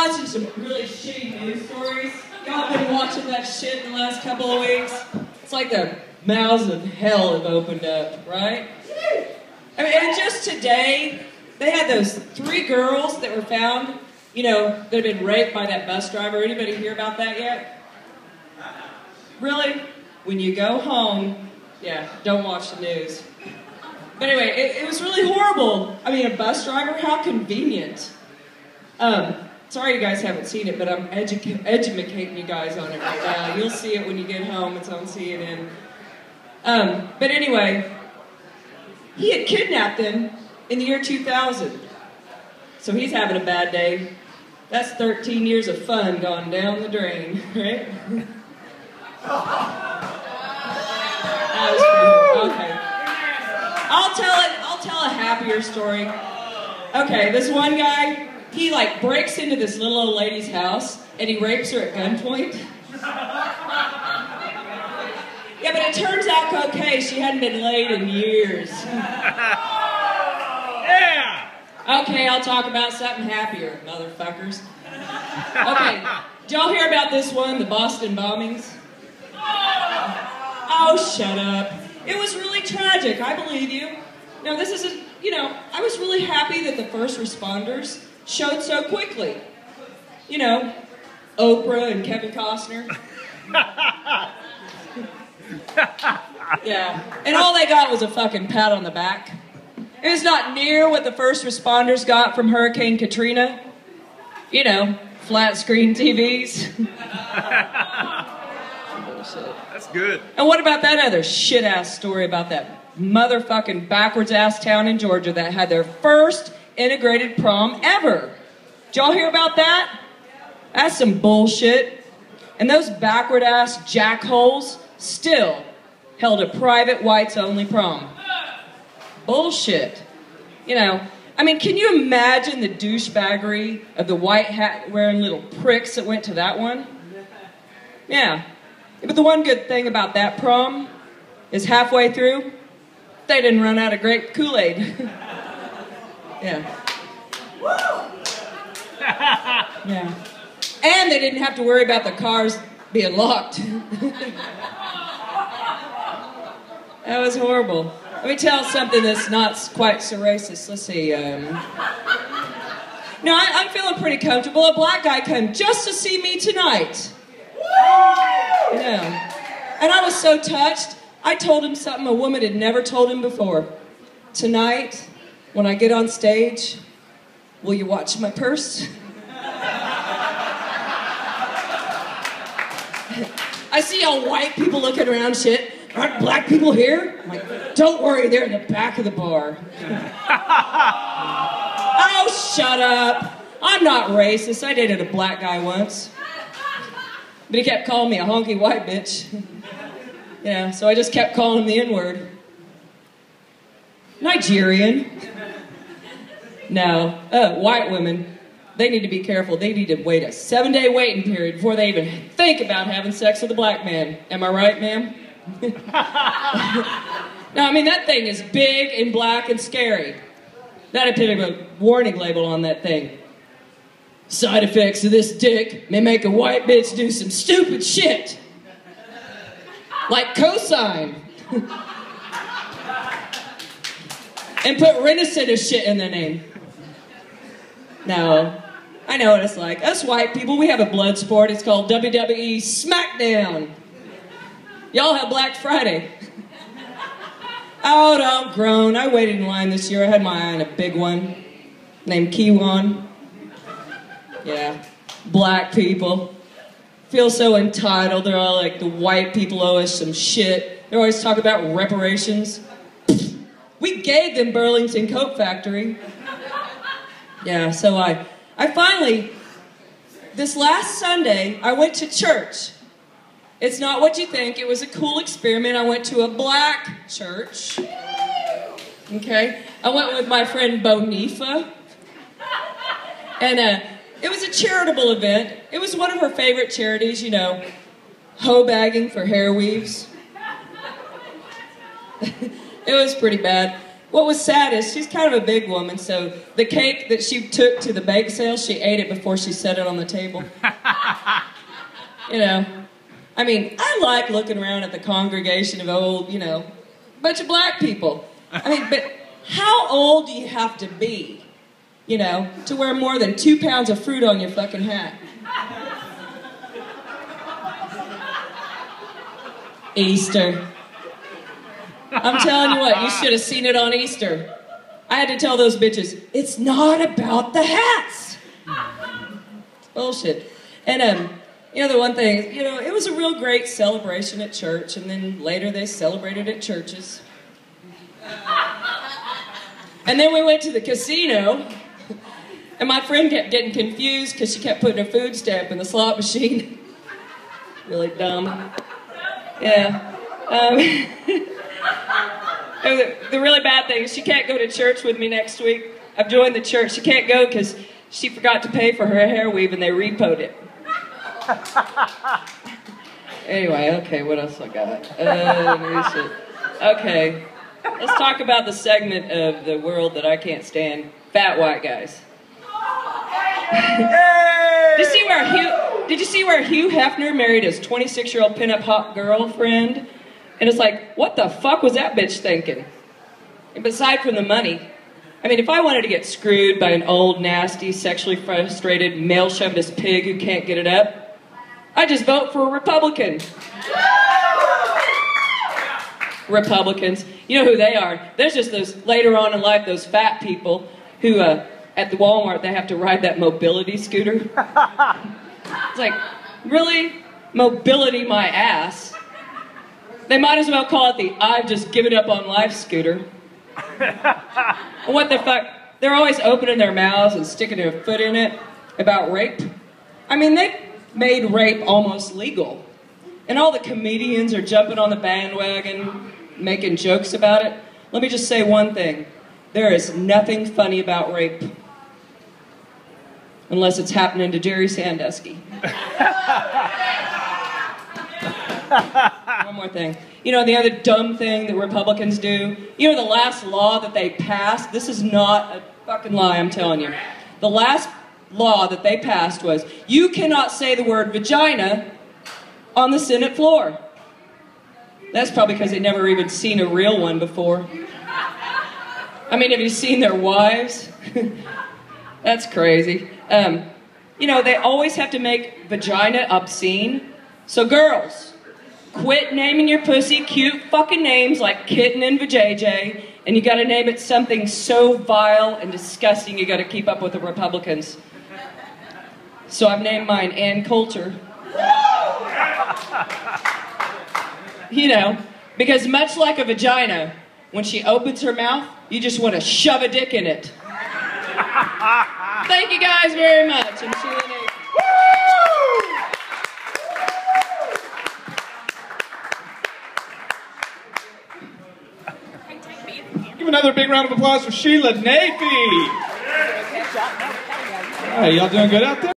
watching some really shitty news stories. Y'all been watching that shit in the last couple of weeks? It's like the mouths of hell have opened up, right? I mean, and just today, they had those 3 girls that were found, you know, that had been raped by that bus driver. Anybody hear about that yet? Really? When you go home, yeah, don't watch the news. But anyway, it was really horrible. I mean, a bus driver, how convenient. Sorry you guys haven't seen it, but I'm educating you guys on it right now. You'll see it when you get home. It's on CNN. But anyway, he had kidnapped them in the year 2000. So he's having a bad day. That's 13 years of fun gone down the drain, right? That was pretty, okay. I'll tell a happier story. Okay, this one guy, he like breaks into this little old lady's house and he rapes her at gunpoint. Yeah, but it turns out okay, she hadn't been laid in years. Yeah! Okay, I'll talk about something happier, motherfuckers. Okay, did y'all hear about this one, the Boston bombings? Oh, shut up. It was really tragic, I believe you. Now, this isn't, you know, I was really happy that the first responders showed so quickly. You know, Oprah and Kevin Costner. Yeah, and all they got was a fucking pat on the back. It was not near what the first responders got from Hurricane Katrina. You know, flat screen TVs. Bullshit. That's good. And what about that other shit-ass story about that motherfucking backwards-ass town in Georgia that had their first integrated prom ever? Did y'all hear about that? That's some bullshit. And those backward-ass jackholes still held a private whites-only prom. Bullshit. You know, I mean, can you imagine the douchebaggery of the white hat-wearing little pricks that went to that one? Yeah. But the one good thing about that prom is halfway through, they didn't run out of grape Kool-Aid. Yeah. Yeah. And they didn't have to worry about the cars being locked. That was horrible. Let me tell something that's not quite so racist. Let's see. No, I'm feeling pretty comfortable. A black guy came just to see me tonight. Yeah. And I was so touched. I told him something a woman had never told him before. Tonight, when I get on stage, will you watch my purse? I see all white people looking around shit. Aren't black people here? I'm like, don't worry, they're in the back of the bar. Oh, shut up. I'm not racist. I dated a black guy once. But he kept calling me a honky white bitch. Yeah, so I just kept calling him the N-word. Nigerian. No, white women, they need to be careful. They need to wait a 7-day waiting period before they even think about having sex with a black man. Am I right, ma'am? No, I mean, that thing is big and black and scary. That'd put a warning label on that thing. Side effects of this dick may make a white bitch do some stupid shit. Like cosine. And put reticent of shit in their name. No, I know what it's like. Us white people, we have a blood sport. It's called WWE SmackDown. Y'all have Black Friday. Oh, don't groan. I waited in line this year. I had my eye on a big one named Kiwan. Yeah, black people feel so entitled. They're all like, the white people owe us some shit. They're always talking about reparations. We gave them Burlington Coat Factory. Yeah, so I finally, this last Sunday, I went to church. It's not what you think. It was a cool experiment. I went to a black church. Okay? I went with my friend Bo Naifeh. And it was a charitable event. It was one of her favorite charities, you know, hoe bagging for hair weaves. It was pretty bad. what was sad is she's kind of a big woman, so the cake that she took to the bake sale, she ate it before she set it on the table. You know, I mean, I like looking around at the congregation of old, you know, bunch of black people. I mean, but how old do you have to be, you know, to wear more than 2 pounds of fruit on your fucking hat? Easter. I'm telling you what, you should have seen it on Easter. I had to tell those bitches, it's not about the hats. Bullshit. And, you know, the one thing, you know, it was a real great celebration at church, and then later they celebrated at churches. And then we went to the casino, and my friend kept getting confused because she kept putting her food stamp in the slot machine. Really dumb. Yeah. The really bad thing is she can't go to church with me next week. I've joined the church. She can't go because she forgot to pay for her hair weave and they repoed it. Anyway, okay, what else I got? Okay, let's talk about the segment of the world that I can't stand. Fat white guys. Did you see where Hugh Hefner married his 26-year-old pinup hot girlfriend? And it's like, what the fuck was that bitch thinking? And aside from the money, I mean, if I wanted to get screwed by an old, nasty, sexually frustrated, male-chauvinist pig who can't get it up, I'd just vote for a Republican. Republicans. You know who they are. There's just those, later on in life, those fat people who, at the Walmart, they have to ride that mobility scooter. It's like, really? Mobility my ass? They might as well call it the I've just given up on life scooter. What the fuck? They're always opening their mouths and sticking their foot in it about rape. I mean, they made rape almost legal. And all the comedians are jumping on the bandwagon, making jokes about it. Let me just say one thing. There is nothing funny about rape. Unless it's happening to Jerry Sandusky. One more thing. You know, the other dumb thing that Republicans do, you know the last law that they passed, this is not a fucking lie, I'm telling you. The last law that they passed was, you cannot say the word vagina on the Senate floor. That's probably because they've never even seen a real one before. I mean, have you seen their wives? That's crazy. You know, they always have to make vagina obscene. So girls, quit naming your pussy cute fucking names like kitten and vajayjay, and you gotta name it something so vile and disgusting you gotta keep up with the Republicans. So I've named mine Ann Coulter. You know, because much like a vagina, when she opens her mouth, you just want to shove a dick in it. Thank you guys very much. I'm Sheila Naifeh. Give another big round of applause for Sheila Naifeh. Hey, y'all doing good out there?